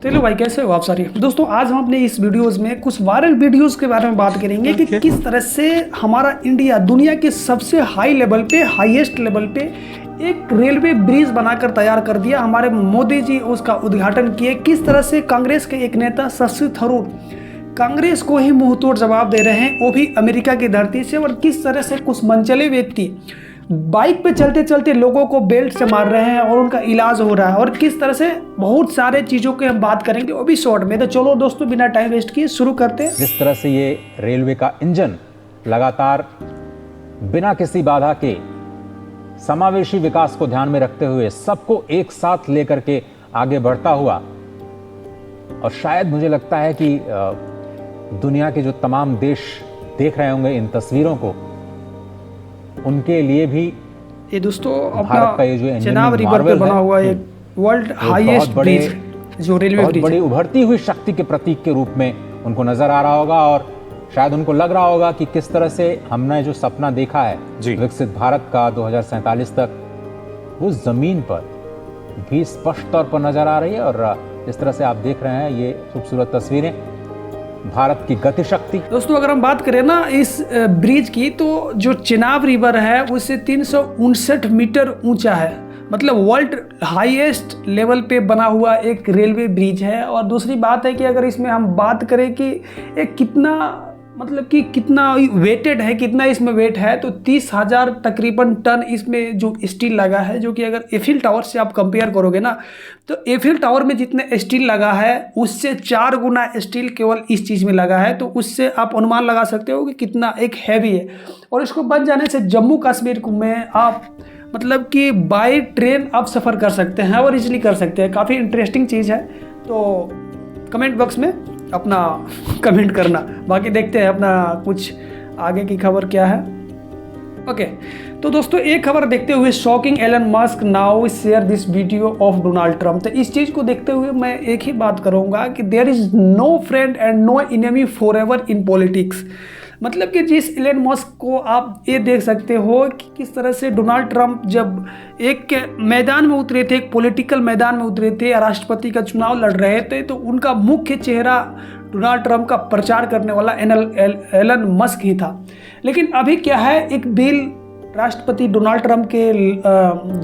चलो भाई, कैसे हो आप सारे दोस्तों। आज हम अपने इस वीडियोस में कुछ वायरल वीडियोस के बारे में बात करेंगे कि किस तरह से हमारा इंडिया दुनिया के सबसे हाई लेवल पे, हाईएस्ट लेवल पे एक रेलवे ब्रिज बनाकर तैयार कर दिया। हमारे मोदी जी उसका उद्घाटन किए। किस तरह से कांग्रेस के एक नेता शशि थरूर कांग्रेस को ही मुंहतोड़ जवाब दे रहे हैं, वो भी अमेरिका की धरती से। और किस तरह से कुछ मनचले व्यक्ति बाइक पे चलते चलते लोगों को बेल्ट से मार रहे हैं और उनका इलाज हो रहा है। और किस तरह से बहुत सारे चीज़ों की हम बात करेंगे, वो भी शॉर्ट में। तो चलो दोस्तों, बिना टाइम वेस्ट किए शुरू करते हैं। जिस तरह से ये रेलवे का इंजन लगातार बिना किसी बाधा के समावेशी विकास को ध्यान में रखते हुए सबको एक साथ लेकर के आगे बढ़ता हुआ, और शायद मुझे लगता है कि दुनिया के जो तमाम देश देख रहे होंगे इन तस्वीरों को, उनके लिए भी ये दोस्तों भारत का ये जो चेनाब रिवर पे बना हुआ एक वर्ल्ड हाईएस्ट ब्रिज जो रेलवे ब्रिज, बड़ी उभरती हुई शक्ति के प्रतीक के रूप में उनको नजर आ रहा होगा। और शायद उनको लग रहा होगा कि किस तरह से हमने जो सपना देखा है विकसित भारत का 2047 तक, वो जमीन पर भी स्पष्ट तौर पर नजर आ रही है। और इस तरह से आप देख रहे हैं ये खूबसूरत तस्वीरें भारत की गति शक्ति। दोस्तों, अगर हम बात करें ना इस ब्रिज की, तो जो चेनाब रिवर है उससे 359 मीटर ऊंचा है। मतलब वर्ल्ड हाईएस्ट लेवल पे बना हुआ एक रेलवे ब्रिज है। और दूसरी बात है कि अगर इसमें हम बात करें कि एक कितना कितना वेटेड है, कितना इसमें वेट है, तो 30,000 तकरीबन टन इसमें जो स्टील लगा है। जो कि अगर एफिल टावर से आप कंपेयर करोगे ना, तो एफिल टावर में जितने स्टील लगा है उससे 4 गुना स्टील केवल इस चीज़ में लगा है। तो उससे आप अनुमान लगा सकते हो कि कितना एक हैवी है। और इसको बन जाने से जम्मू कश्मीर में आप मतलब कि बाई ट्रेन आप सफ़र कर सकते हैं और इजीली कर सकते हैं। काफ़ी इंटरेस्टिंग चीज़ है। तो कमेंट बॉक्स में अपना कमेंट करना। बाकी देखते हैं अपना कुछ आगे की खबर क्या है। ओके, तो दोस्तों एक खबर देखते हुए, shocking Elon Musk now share this video of Donald Trump. तो इस चीज़ को देखते हुए मैं एक ही बात करूँगा कि there is no friend and no enemy forever in politics. मतलब कि जिस एलन मस्क को आप ये देख सकते हो कि किस तरह से डोनाल्ड ट्रंप जब एक मैदान में उतरे थे, एक पॉलिटिकल मैदान में उतरे थे, राष्ट्रपति का चुनाव लड़ रहे थे, तो उनका मुख्य चेहरा डोनाल्ड ट्रंप का प्रचार करने वाला एलन मस्क ही था। लेकिन अभी क्या है, एक बिल राष्ट्रपति डोनाल्ड ट्रंप के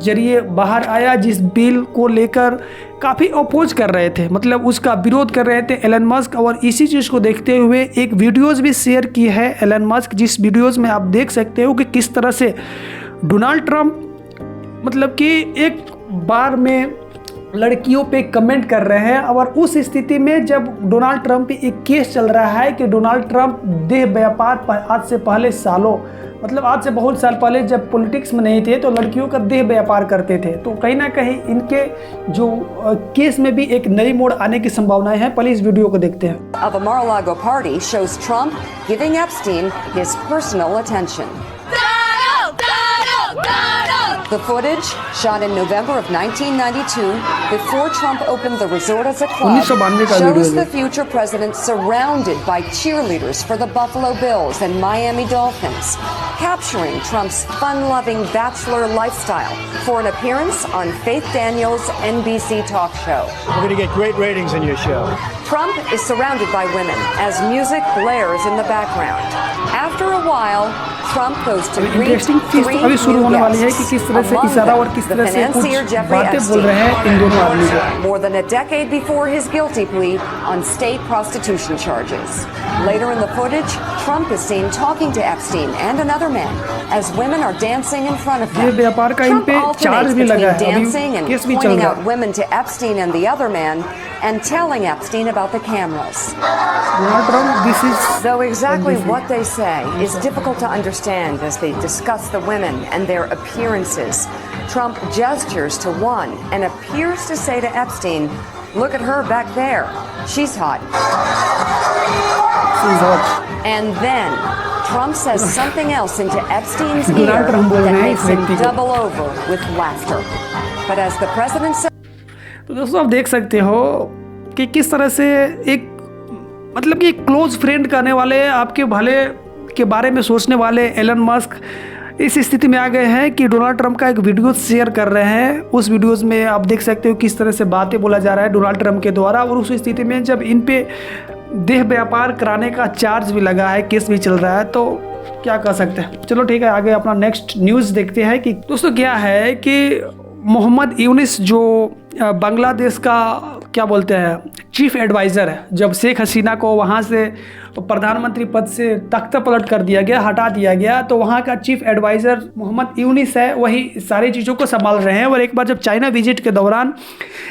जरिए बाहर आया, जिस बिल को लेकर काफ़ी अपोज कर रहे थे, मतलब उसका विरोध कर रहे थे एलन मस्क। और इसी चीज़ को देखते हुए एक वीडियोज़ भी शेयर की है एलन मस्क, जिस वीडियोज़ में आप देख सकते हो कि किस तरह से डोनाल्ड ट्रंप मतलब कि एक बार में लड़कियों पे कमेंट कर रहे हैं। और उस स्थिति में जब डोनाल्ड ट्रंप पे एक केस चल रहा है कि डोनाल्ड ट्रंप देह व्यापार आज से पहले सालों, मतलब आज से बहुत साल पहले जब पॉलिटिक्स में नहीं थे तो लड़कियों का देह व्यापार करते थे। तो कहीं ना कहीं इनके जो केस में भी एक नई मोड़ आने की संभावनाएं हैं। पहले इस वीडियो को देखते हैं। Of a Mar-a-Lago party shows Trump giving Epstein his personal attention. The footage, shot in November of 1992, before Trump opened the resort as a club, shows the future president surrounded by cheerleaders for the Buffalo Bills and Miami Dolphins, capturing Trump's fun-loving bachelor lifestyle for an appearance on Faith Daniels' NBC talk show. We're going to get great ratings in your show. Trump is surrounded by women as music blares in the background. After a while, Trump goes to greet three new guests, among them the financier Jeffrey Epstein, more than a decade before his guilty plea on state prostitution charges. Later in the footage, Trump is seen talking to Epstein and another man as women are dancing in front of them. Trump alternates between dancing and pointing out women to Epstein and the other man and telling Epstein about the cameras. Though exactly what they say is difficult to understand as they discuss the women and their appearances, Trump gestures to one and appears to say to Epstein, "Look at her back there. She's hot." And then Trump says something else into Epstein's ear that makes him double over with laughter. But as the president said, तो दोस्तों आप देख सकते हो कि किस तरह से एक मतलब कि क्लोज फ्रेंड करने वाले, आपके भले के बारे में सोचने वाले एलन मस्क इस स्थिति में आ गए हैं कि डोनाल्ड ट्रंप का एक वीडियो शेयर कर रहे हैं। उस वीडियोस में आप देख सकते हो किस तरह से बातें बोला जा रहा है डोनाल्ड ट्रंप के द्वारा, और उस स्थिति में जब इन पे देह व्यापार कराने का चार्ज भी लगा है, केस भी चल रहा है, तो क्या कर सकते हैं। चलो ठीक है, आगे अपना नेक्स्ट न्यूज़ देखते हैं कि दोस्तों क्या है कि मोहम्मद यूनिस जो बांग्लादेश का क्या बोलते हैं चीफ एडवाइज़र है, जब शेख हसीना को वहाँ से प्रधानमंत्री पद से तख्ता पलट कर दिया गया, हटा दिया गया, तो वहाँ का चीफ एडवाइज़र मोहम्मद यूनिस है, वही सारी चीज़ों को संभाल रहे हैं। और एक बार जब चाइना विजिट के दौरान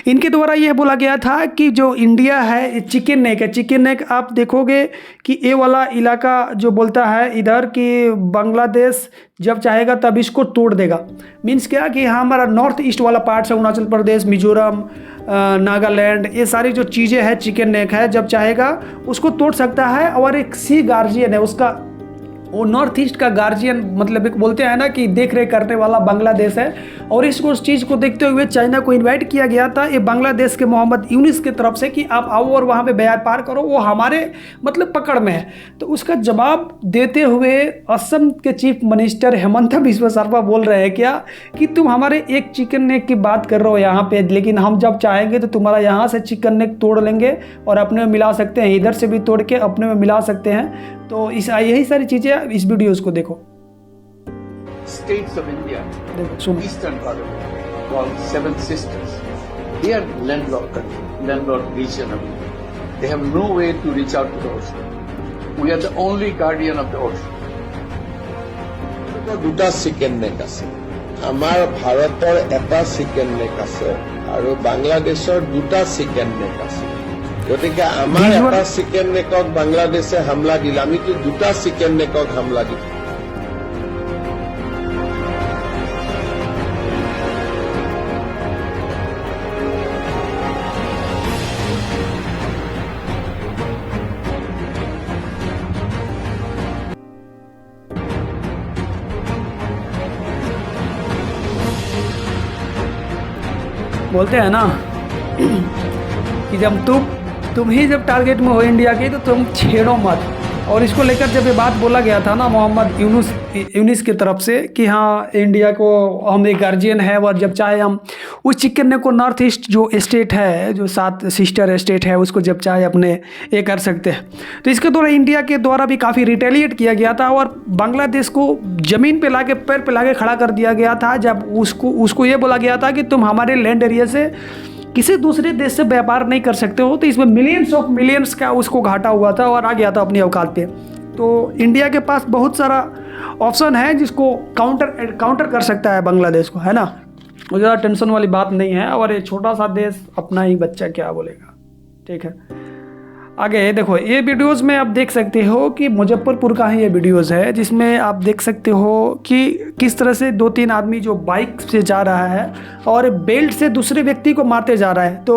इनके द्वारा यह बोला गया था कि जो इंडिया है ये चिकन नेक है। चिकन नेक आप देखोगे कि ये वाला इलाका जो बोलता है इधर कि बांग्लादेश जब चाहेगा तब इसको तोड़ देगा। मीन्स क्या कि हाँ हमारा नॉर्थ ईस्ट वाला पार्ट है, अरुणाचल प्रदेश, मिजोरम, नागालैंड, ये सारी जो चीज़ें हैं चिकन नेक है, जब चाहेगा उसको तोड़ सकता है। और एक सी गार्जियन है उसका, वो नॉर्थ ईस्ट का गार्जियन, मतलब एक बोलते हैं ना कि देख रेख करने वाला बांग्लादेश है। और इसको उस चीज़ को देखते हुए चाइना को इनवाइट किया गया था ये बांग्लादेश के मोहम्मद यूनिस की तरफ से कि आप आओ और वहाँ पे व्यापार करो, वो हमारे मतलब पकड़ में है। तो उसका जवाब देते हुए असम के चीफ मिनिस्टर हेमंत बिस्वा शर्मा बोल रहे हैं क्या कि तुम हमारे एक चिकन नेक की बात कर रहे हो यहाँ पे, लेकिन हम जब चाहेंगे तो तुम्हारा यहाँ से चिकन नेक तोड़ लेंगे और अपने में मिला सकते हैं, इधर से भी तोड़ के अपने में मिला सकते हैं। तो इस यही सारी चीज़ें इस वीडियोस को देखो। States of India, देखो सुनो। eastern part of India, called Seven Sisters. They are landlocked country, landlocked region of India. They have no way to reach out to the ocean. We are the only guardian of the ocean. দুটা chicken neck আছে, আমাৰ ভাৰতৰ এটা chicken neck আছে আৰু বাংলাদেশৰ দুটা chicken neck আছে। গতিকে আমাৰ এটা চিকেন নেকক বাংলাদেশে হামলা দিলে আমিতো দুটা চিকেন নেকক হামলা দিম। बोलते हैं ना कि जब तुम ही जब टारगेट में हो इंडिया की तो तुम छेड़ो मत। और इसको लेकर जब ये बात बोला गया था ना मोहम्मद यूनिस की तरफ से कि हाँ इंडिया को हम एक गार्जियन है और जब चाहे हम उस चिकन ने को नॉर्थ ईस्ट जो स्टेट है, जो 7 सिस्टर स्टेट है, उसको जब चाहे अपने ये कर सकते हैं। तो इसके द्वारा इंडिया के द्वारा भी काफ़ी रिटेलिएट किया गया था और बांग्लादेश को ज़मीन पे लाके पैर पे लाके खड़ा कर दिया गया था जब उसको ये बोला गया था कि तुम हमारे लैंड एरिया से किसी दूसरे देश से व्यापार नहीं कर सकते हो। तो इसमें मिलियंस का उसको घाटा हुआ था और आ गया था अपनी औकात पे। तो इंडिया के पास बहुत सारा ऑप्शन है जिसको काउंटर कर सकता है बांग्लादेश को, है ना। वो ज़्यादा टेंशन वाली बात नहीं है। और ये छोटा सा देश अपना ही बच्चा क्या बोलेगा, ठीक है। आगे देखो ये वीडियोस में आप देख सकते हो कि मुजफ्फरपुर का ही ये वीडियोस है जिसमें आप देख सकते हो कि किस तरह से 2-3 आदमी जो बाइक से जा रहा है और बेल्ट से दूसरे व्यक्ति को मारते जा रहा है। तो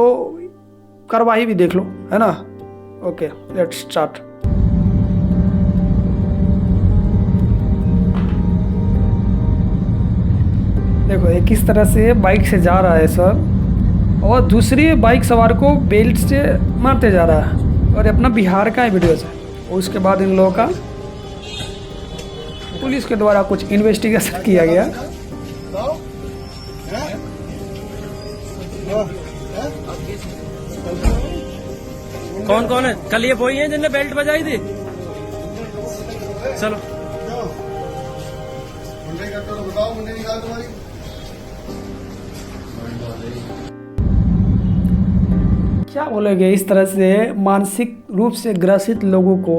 कार्रवाई भी देख लो, है ना। Okay let's start. देखो ये किस तरह से बाइक से जा रहा है सर और दूसरी बाइक सवार को बेल्ट से मारते जा रहा है। और अपना बिहार का वीडियो है। और उसके बाद इन लोगों का पुलिस के द्वारा कुछ इन्वेस्टिगेशन किया गया। कौन कौन है? कल ये वही है जिनने बेल्ट बजाई थी। चलो क्या बोलोगे इस तरह से मानसिक रूप से ग्रसित लोगों को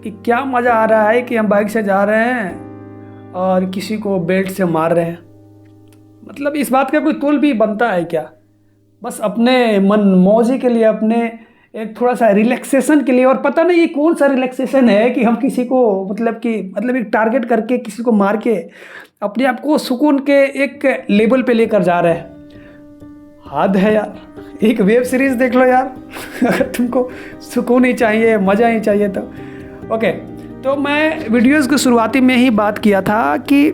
कि क्या मज़ा आ रहा है कि हम बाइक से जा रहे हैं और किसी को बेल्ट से मार रहे हैं। मतलब इस बात का कोई तोल भी बनता है क्या? बस अपने मन मौजी के लिए, अपने एक थोड़ा सा रिलैक्सेशन के लिए। और पता नहीं ये कौन सा रिलैक्सेशन है कि हम किसी को मतलब एक टारगेट करके किसी को मार के अपने आप को सुकून के एक लेवल पे लेकर जा रहे हैं। हद है यार। एक वेब सीरीज़ देख लो यार अगर तुमको सुकून ही चाहिए, मज़ा ही चाहिए तो। ओके, तो मैं वीडियोस की शुरुआती में ही बात किया था कि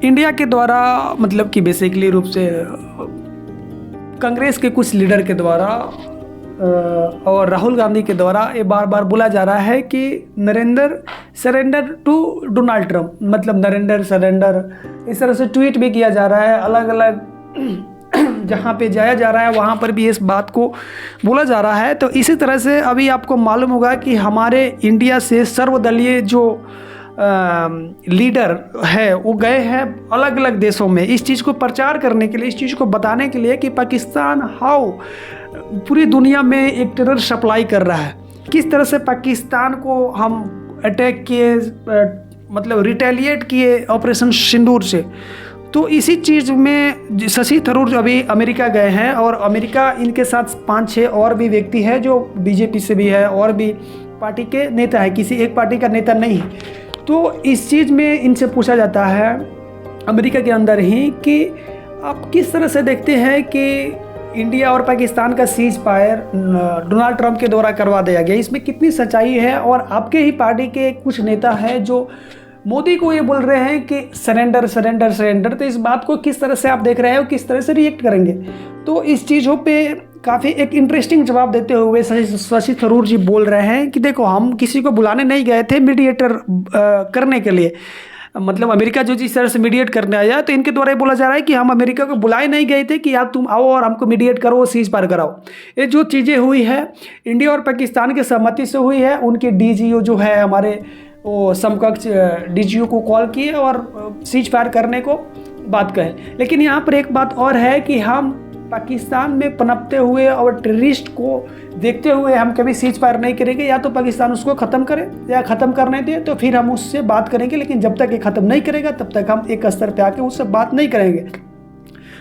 इंडिया के द्वारा मतलब कि बेसिकली रूप से कांग्रेस के कुछ लीडर के द्वारा और राहुल गांधी के द्वारा ये बार बार बोला जा रहा है कि Narendra surrender to Donald Trump, मतलब नरेंद्र सरेंडर, इस तरह से ट्वीट भी किया जा रहा है। अलग अलग जहाँ पे जाया जा रहा है वहाँ पर भी इस बात को बोला जा रहा है। तो इसी तरह से अभी आपको मालूम होगा कि हमारे इंडिया से सर्वदलीय जो लीडर है वो गए हैं अलग अलग देशों में इस चीज़ को प्रचार करने के लिए, इस चीज़ को बताने के लिए कि पाकिस्तान हाउ पूरी दुनिया में एक टेरर सप्लाई कर रहा है, किस तरह से पाकिस्तान को हम अटैक किए, मतलब रिटेलिएट किए ऑपरेशन सिंदूर से। तो इसी चीज़ में शशि थरूर अभी अमेरिका गए हैं और अमेरिका इनके साथ 5-6 और भी व्यक्ति है जो बीजेपी से भी है और भी पार्टी के नेता है, किसी एक पार्टी का नेता नहीं है। तो इस चीज़ में इनसे पूछा जाता है अमेरिका के अंदर ही कि आप किस तरह से देखते हैं कि इंडिया और पाकिस्तान का सीज फायर डोनाल्ड ट्रंप के द्वारा करवा दिया गया, इसमें कितनी सच्चाई है। और आपके ही पार्टी के कुछ नेता हैं जो मोदी को ये बोल रहे हैं कि सरेंडर सरेंडर सरेंडर, तो इस बात को किस तरह से आप देख रहे हो, किस तरह से रिएक्ट करेंगे। तो इस चीज़ों पे काफ़ी एक इंटरेस्टिंग जवाब देते हुए शशि थरूर जी बोल रहे हैं कि देखो हम किसी को बुलाने नहीं गए थे मीडिएटर करने के लिए, मतलब अमेरिका जो जिस तरह से मीडिएट करने आया तो इनके द्वारा ये बोला जा रहा है कि हम अमेरिका को बुलाए नहीं गए थे कि आप तुम आओ और हमको मीडिएट करो, सीज फायर कराओ। ये जो चीज़ें हुई है इंडिया और पाकिस्तान की सहमति से हुई है। उनके डीजीओ जो है हमारे वो समकक्ष डीजीओ को कॉल किए और सीज फायर करने को बात कहे। लेकिन यहाँ पर एक बात और है कि हम पाकिस्तान में पनपते हुए और टेररिस्ट को देखते हुए हम कभी सीज फायर नहीं करेंगे। या तो पाकिस्तान उसको ख़त्म करे या ख़त्म करने दे तो फिर हम उससे बात करेंगे, लेकिन जब तक ये ख़त्म नहीं करेगा तब तक हम एक स्तर पे आके उससे बात नहीं करेंगे।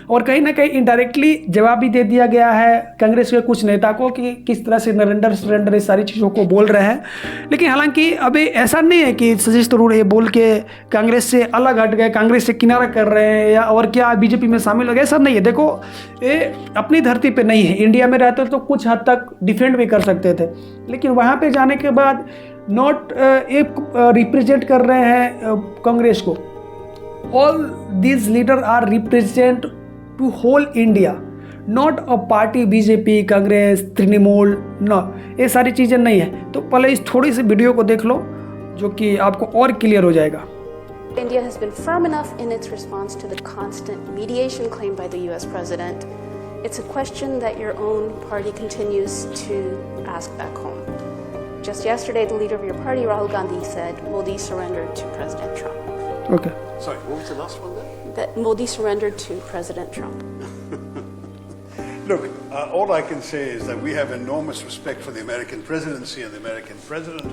और कहीं ना कहीं इनडायरेक्टली जवाब भी दे दिया गया है कांग्रेस के कुछ नेता को कि किस तरह से नरेंद्र सरेंडर इस सारी चीज़ों को बोल रहे हैं। लेकिन हालांकि अभी ऐसा नहीं है कि शशि थरूर ये बोल के कांग्रेस से अलग हट गए, कांग्रेस से किनारा कर रहे हैं या और क्या बीजेपी में शामिल हो गए, ऐसा नहीं है। देखो ये अपनी धरती पे नहीं है, इंडिया में रहते तो कुछ हद तक डिफेंड भी कर सकते थे, लेकिन वहाँ पर जाने के बाद नॉट एक रिप्रेजेंट कर रहे हैं कांग्रेस को। All these leader are represent to whole India, not a party BJP Congress Trinamool, न ये सारी चीज़ें नहीं है। तो पहले इस थोड़ी सी वीडियो को देख लो जो कि आपको और क्लियर हो जाएगा। India has been firm enough in its response to the constant mediation claimed by the US president. It's a question that your own party continues to ask back home. Just yesterday, the leader of your party, Rahul Gandhi, said Modi surrendered to President Trump. Okay. Sorry, what was the last one there? That Modi surrendered to President Trump. Look, all I can say is that we have enormous respect for the American presidency and the American president.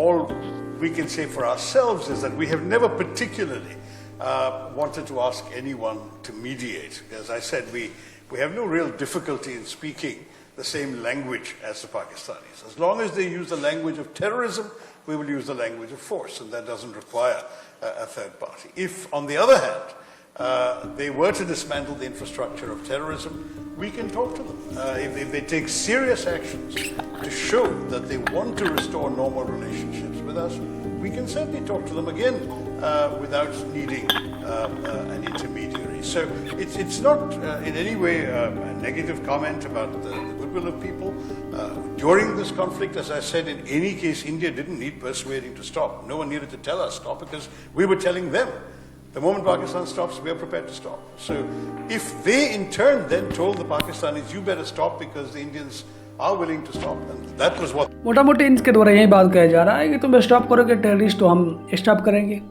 All we can say for ourselves is that we have never particularly wanted to ask anyone to mediate. As I said, we have no real difficulty in speaking the same language as the Pakistanis. As long as they use the language of terrorism, we will use the language of force, and that doesn't require a third party. If, on the other hand, they were to dismantle the infrastructure of terrorism, we can talk to them. If they take serious actions to show that they want to restore normal relationships with us, we can certainly talk to them again without needing an intermediary. So it's not in any way a negative comment about the goodwill of people. During this conflict, as I said, in any case, India didn't need persuading to stop. No one needed to tell us stop because we were telling them. The moment Pakistan stops, we are prepared to stop. So if they in turn then told the Pakistanis, you better stop because the Indians are willing to stop, and that was what... मोटा मोटी इनके द्वारा यही बात कहा जा रहा है कि तुम स्टॉप करोगे टेररिस्ट तो हम स्टॉप करेंगे,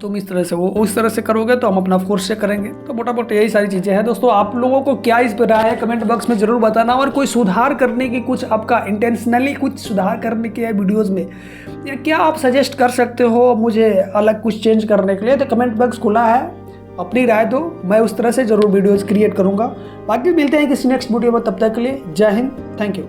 तुम इस तरह से वो उस तरह से करोगे तो हम अपना फोर्स से करेंगे। तो मोटा मोटी यही सारी चीज़ें हैं। दोस्तों आप लोगों को क्या इस पर राय है कमेंट बॉक्स में ज़रूर बताना, और कोई सुधार करने की कुछ आपका इंटेंशनली कुछ सुधार करने की है वीडियोज़ में, या क्या आप सजेस्ट कर सकते हो मुझे अलग कुछ चेंज करने के लिए, तो कमेंट बॉक्स खुला है, अपनी राय दो, मैं उस तरह से ज़रूर वीडियोज़ क्रिएट करूँगा। बाकी मिलते हैं किसी नेक्स्ट वीडियो में, तब तक के लिए जय हिंद, थैंक यू।